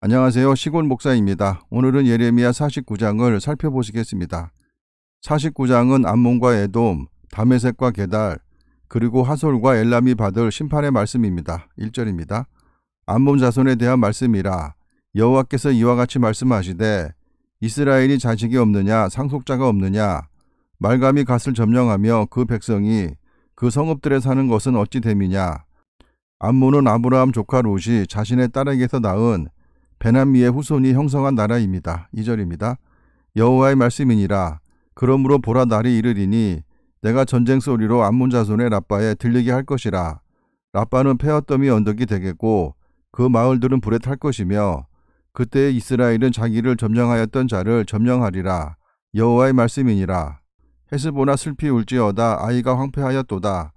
안녕하세요. 시골 목사입니다. 오늘은 예레미야 49장을 살펴보시겠습니다. 49장은 암몬과 에돔, 다메섹과 게달, 그리고 하솔과 엘람이 받을 심판의 말씀입니다. 1절입니다. 암몬 자손에 대한 말씀이라. 여호와께서 이와 같이 말씀하시되 이스라엘이 자식이 없느냐 상속자가 없느냐 말감이 갓을 점령하며 그 백성이 그 성읍들에 사는 것은 어찌 됨이냐. 암몬은 아브라함 조카 롯이 자신의 딸에게서 낳은 베나미의 후손이 형성한 나라입니다. 2절입니다. 여호와의 말씀이니라. 그러므로 보라 날이 이르리니 내가 전쟁 소리로 암몬 자손의 라빠에 들리게 할 것이라. 라빠는 폐허더미 언덕이 되겠고 그 마을들은 불에 탈 것이며 그때 이스라엘은 자기를 점령하였던 자를 점령하리라. 여호와의 말씀이니라. 헤스보나 슬피 울지어다. 아이가 황폐하였도다.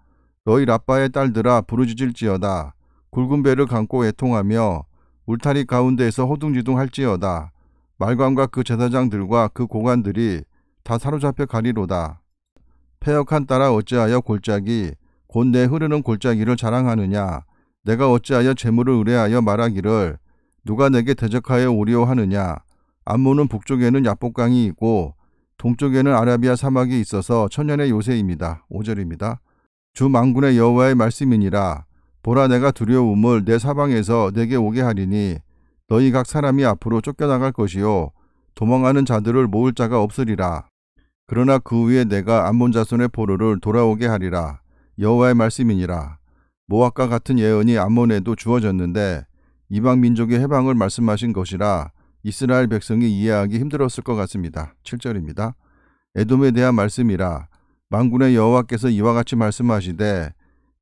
너희 라빠의 딸들아 부르짖을지어다. 굵은 배를 감고 애통하며 울타리 가운데에서 호둥지둥할지어다. 말관과 그 제사장들과 그 고관들이 다 사로잡혀 가리로다. 패역한 딸아 어찌하여 골짜기 곧 내 흐르는 골짜기를 자랑하느냐. 내가 어찌하여 재물을 의뢰하여 말하기를 누가 내게 대적하여 오리오 하느냐. 암몬은 북쪽에는 야복강이 있고 동쪽에는 아라비아 사막이 있어서 천년의 요새입니다. 5절입니다. 주 만군의 여호와의 말씀이니라. 보라 내가 두려움을 내 사방에서 내게 오게 하리니 너희 각 사람이 앞으로 쫓겨나갈 것이요 도망하는 자들을 모을 자가 없으리라. 그러나 그 위에 내가 암몬 자손의 포로를 돌아오게 하리라. 여호와의 말씀이니라. 모압과 같은 예언이 암몬에도 주어졌는데 이방 민족의 해방을 말씀하신 것이라 이스라엘 백성이 이해하기 힘들었을 것 같습니다. 7절입니다. 에돔에 대한 말씀이라. 만군의 여호와께서 이와 같이 말씀하시되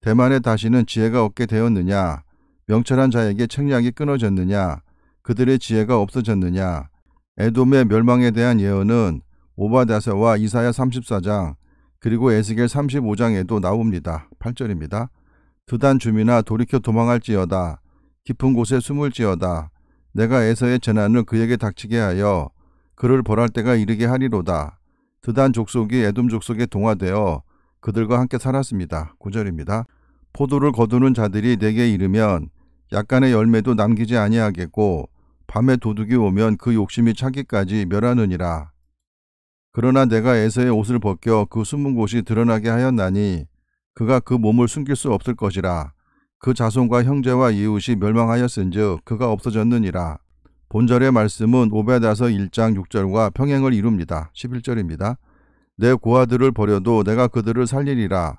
대만에 다시는 지혜가 없게 되었느냐. 명철한 자에게 책략이 끊어졌느냐. 그들의 지혜가 없어졌느냐. 에돔의 멸망에 대한 예언은 오바댜서와 이사야 34장 그리고 에스겔 35장에도 나옵니다. 8절입니다. 드단 주민아 돌이켜 도망할지어다. 깊은 곳에 숨을지어다. 내가 에서의 재난을 그에게 닥치게 하여 그를 벌할 때가 이르게 하리로다. 드단 족속이 에돔 족속에 동화되어 그들과 함께 살았습니다. 9절입니다. 포도를 거두는 자들이 내게 이르면 약간의 열매도 남기지 아니하겠고 밤에 도둑이 오면 그 욕심이 차기까지 멸하느니라. 그러나 내가 에서의 옷을 벗겨 그 숨은 곳이 드러나게 하였나니 그가 그 몸을 숨길 수 없을 것이라. 그 자손과 형제와 이웃이 멸망하였은즉 그가 없어졌느니라. 본절의 말씀은 오베다서 1장 6절과 평행을 이룹니다. 11절입니다. 내 고아들을 버려도 내가 그들을 살리리라.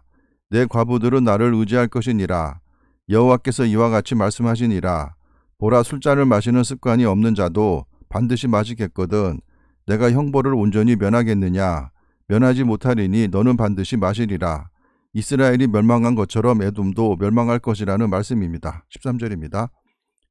내 과부들은 나를 의지할 것이니라. 여호와께서 이와 같이 말씀하시니라. 보라 술잔을 마시는 습관이 없는 자도 반드시 마시겠거든 내가 형벌을 온전히 면하겠느냐. 면하지 못하리니 너는 반드시 마시리라. 이스라엘이 멸망한 것처럼 에돔도 멸망할 것이라는 말씀입니다. 13절입니다.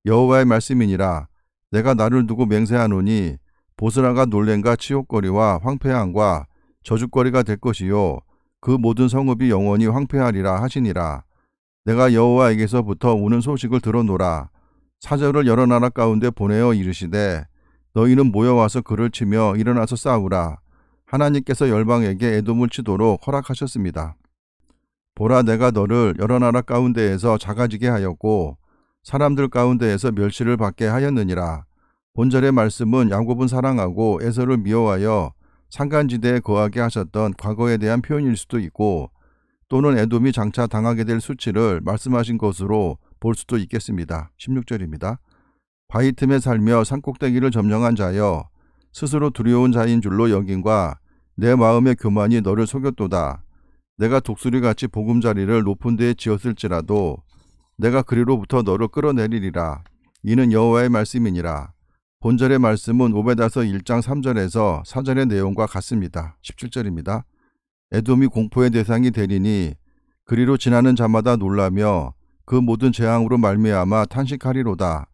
여호와의 말씀이니라. 내가 나를 두고 맹세하노니 보스라가 놀램과 치욕거리와 황폐함과 저주거리가 될 것이요 그 모든 성읍이 영원히 황폐하리라 하시니라. 내가 여호와에게서부터 오는 소식을 들어노라. 사절을 여러 나라 가운데 보내어 이르시되 너희는 모여와서 그를 치며 일어나서 싸우라. 하나님께서 열방에게 에돔을 치도록 허락하셨습니다. 보라 내가 너를 여러 나라 가운데에서 작아지게 하였고 사람들 가운데에서 멸시를 받게 하였느니라. 본절의 말씀은 야곱은 사랑하고 에서를 미워하여 산간지대에 거하게 하셨던 과거에 대한 표현일 수도 있고 또는 에돔이 장차 당하게 될 수치를 말씀하신 것으로 볼 수도 있겠습니다. 16절입니다. 바위 틈에 살며 산꼭대기를 점령한 자여 스스로 두려운 자인 줄로 여김과 내 마음의 교만이 너를 속였도다. 내가 독수리같이 보금자리를 높은 데에 지었을지라도 내가 그리로부터 너를 끌어내리리라. 이는 여호와의 말씀이니라. 본절의 말씀은 오베다서 1장 3절에서 4절의 내용과 같습니다. 17절입니다. 에돔이 공포의 대상이 되리니 그리로 지나는 자마다 놀라며 그 모든 재앙으로 말미암아 탄식하리로다.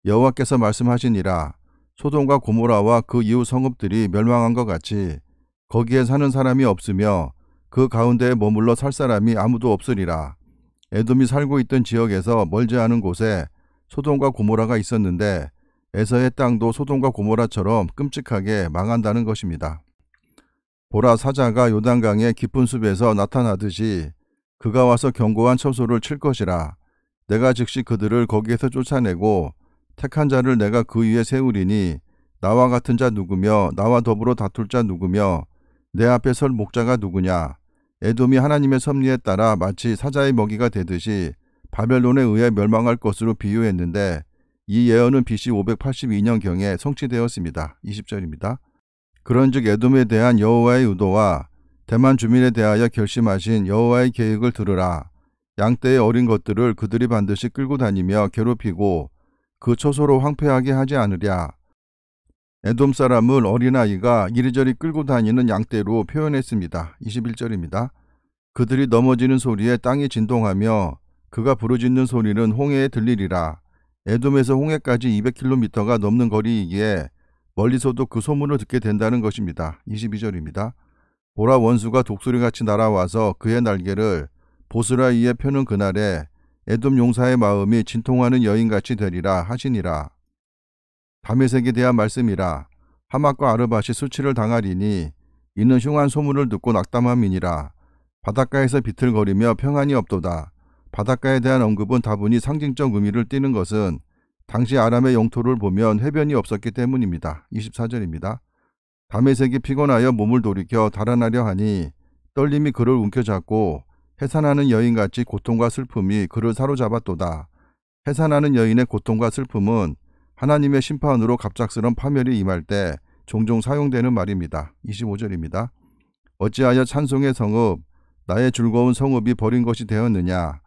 여호와께서 말씀하시니라. 소돔과 고모라와 그 이웃 성읍들이 멸망한 것 같이 거기에 사는 사람이 없으며 그 가운데에 머물러 살 사람이 아무도 없으리라. 에돔이 살고 있던 지역에서 멀지 않은 곳에 소돔과 고모라가 있었는데 에서의 땅도 소돔과 고모라처럼 끔찍하게 망한다는 것입니다. 보라 사자가 요단강의 깊은 숲에서 나타나듯이 그가 와서 견고한 처소를 칠 것이라. 내가 즉시 그들을 거기에서 쫓아내고 택한 자를 내가 그 위에 세우리니 나와 같은 자 누구며 나와 더불어 다툴 자 누구며 내 앞에 설 목자가 누구냐. 에돔이 하나님의 섭리에 따라 마치 사자의 먹이가 되듯이 바벨론에 의해 멸망할 것으로 비유했는데 이 예언은 BC 582년경에 성취되었습니다. 20절입니다. 그런즉 에돔에 대한 여호와의 의도와 대만 주민에 대하여 결심하신 여호와의 계획을 들으라. 양떼의 어린 것들을 그들이 반드시 끌고 다니며 괴롭히고 그 초소로 황폐하게 하지 않으랴. 에돔 사람을 어린아이가 이리저리 끌고 다니는 양떼로 표현했습니다. 21절입니다. 그들이 넘어지는 소리에 땅이 진동하며 그가 부르짖는 소리는 홍해에 들리리라. 에돔에서 홍해까지 200km가 넘는 거리이기에 멀리서도 그 소문을 듣게 된다는 것입니다. 22절입니다. 보라, 원수가 독수리같이 날아와서 그의 날개를 보스라 위에 펴는 그날에 에돔 용사의 마음이 진통하는 여인같이 되리라 하시니라. 다메섹에 대한 말씀이라. 하맛과 아르밧이 수치를 당하리니 이는 흉한 소문을 듣고 낙담함이니라. 바닷가에서 비틀거리며 평안이 없도다. 바닷가에 대한 언급은 다분히 상징적 의미를 띠는 것은 당시 아람의 영토를 보면 해변이 없었기 때문입니다. 24절입니다. 다메섹이 피곤하여 몸을 돌이켜 달아나려 하니 떨림이 그를 움켜잡고 해산하는 여인같이 고통과 슬픔이 그를 사로잡았도다. 해산하는 여인의 고통과 슬픔은 하나님의 심판으로 갑작스런 파멸이 임할 때 종종 사용되는 말입니다. 25절입니다. 어찌하여 찬송의 성읍, 나의 즐거운 성읍이 버린 것이 되었느냐.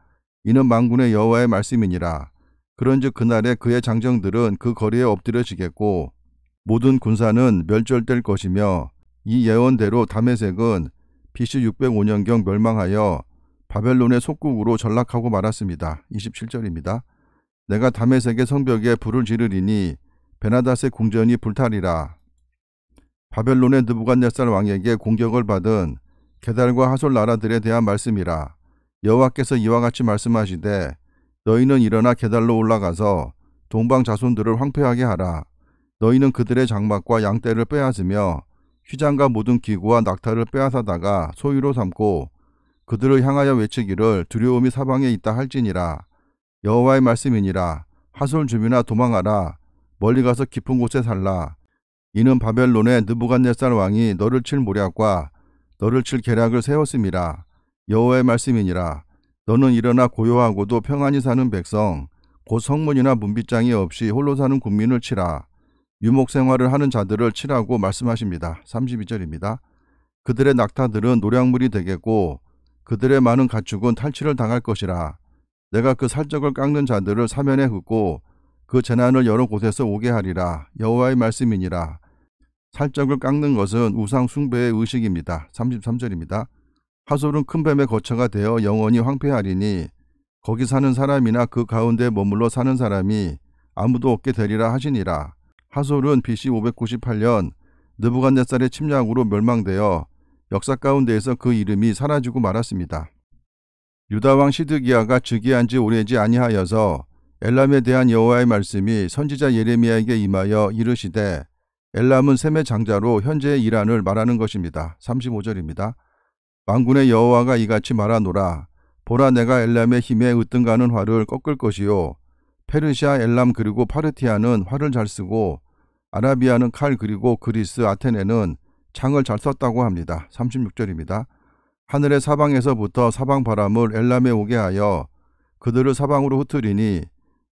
이는 만군의 여호와의 말씀이니라. 그런즉 그날에 그의 장정들은 그 거리에 엎드려지겠고 모든 군사는 멸절될 것이며 이 예언대로 다메섹은 BC 605년경 멸망하여 바벨론의 속국으로 전락하고 말았습니다. 27절입니다. 내가 다메섹의 성벽에 불을 지르리니 베나닷의 궁전이 불타리라. 바벨론의 느부갓네살 왕에게 공격을 받은 게달과 하솔 나라들에 대한 말씀이라. 여호와께서 이와 같이 말씀하시되 너희는 일어나 게달로 올라가서 동방 자손들을 황폐하게 하라. 너희는 그들의 장막과 양떼를 빼앗으며 휘장과 모든 기구와 낙타를 빼앗아다가 소유로 삼고 그들을 향하여 외치기를 두려움이 사방에 있다 할지니라. 여호와의 말씀이니라. 하솔 주민아 도망하라. 멀리 가서 깊은 곳에 살라. 이는 바벨론의 느부갓네살 왕이 너를 칠 모략과 너를 칠 계략을 세웠음이라. 여호와의 말씀이니라. 너는 일어나 고요하고도 평안히 사는 백성 곧 성문이나 문빗장이 없이 홀로 사는 국민을 치라. 유목 생활을 하는 자들을 치라고 말씀하십니다. 32절입니다. 그들의 낙타들은 노략물이 되겠고 그들의 많은 가축은 탈취를 당할 것이라. 내가 그 살적을 깎는 자들을 사면에 긋고 그 재난을 여러 곳에서 오게 하리라. 여호와의 말씀이니라. 살적을 깎는 것은 우상 숭배의 의식입니다. 33절입니다. 하솔은 큰 뱀의 거처가 되어 영원히 황폐하리니 거기 사는 사람이나 그 가운데 머물러 사는 사람이 아무도 없게 되리라 하시니라. 하솔은 BC 598년 느부갓네살의 침략으로 멸망되어 역사 가운데에서 그 이름이 사라지고 말았습니다. 유다왕 시드기야가 즉위한 지 오래지 아니하여서 엘람에 대한 여호와의 말씀이 선지자 예레미야에게 임하여 이르시되 엘람은 셈의 장자로 현재의 이란을 말하는 것입니다. 35절입니다. 만군의 여호와가 이같이 말하노라. 보라, 내가 엘람의 힘에 으뜸가는 활을 꺾을 것이요 페르시아, 엘람 그리고 파르티아는 활을 잘 쓰고 아라비아는 칼 그리고 그리스, 아테네는 창을 잘 썼다고 합니다. 36절입니다. 하늘의 사방에서부터 사방 바람을 엘람에 오게 하여 그들을 사방으로 흩으리니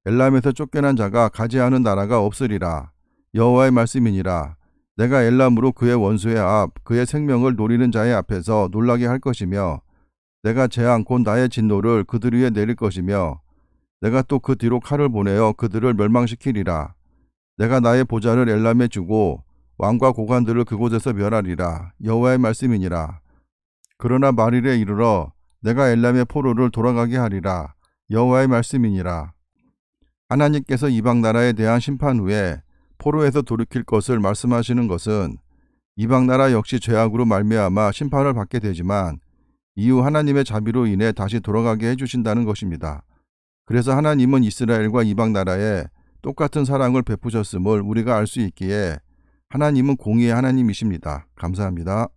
엘람에서 쫓겨난 자가 가지 않은 나라가 없으리라. 여호와의 말씀이니라. 내가 엘람으로 그의 원수의 앞, 그의 생명을 노리는 자의 앞에서 놀라게 할 것이며 내가 재앙 곧 나의 진노를 그들 위에 내릴 것이며 내가 또 그 뒤로 칼을 보내어 그들을 멸망시키리라. 내가 나의 보좌를 엘람에 주고 왕과 고관들을 그곳에서 멸하리라. 여호와의 말씀이니라. 그러나 말일에 이르러 내가 엘람의 포로를 돌아가게 하리라. 여호와의 말씀이니라. 하나님께서 이방 나라에 대한 심판 후에 포로에서 돌이킬 것을 말씀하시는 것은 이방 나라 역시 죄악으로 말미암아 심판을 받게 되지만 이후 하나님의 자비로 인해 다시 돌아가게 해주신다는 것입니다. 그래서 하나님은 이스라엘과 이방 나라에 똑같은 사랑을 베푸셨음을 우리가 알 수 있기에 하나님은 공의의 하나님이십니다. 감사합니다.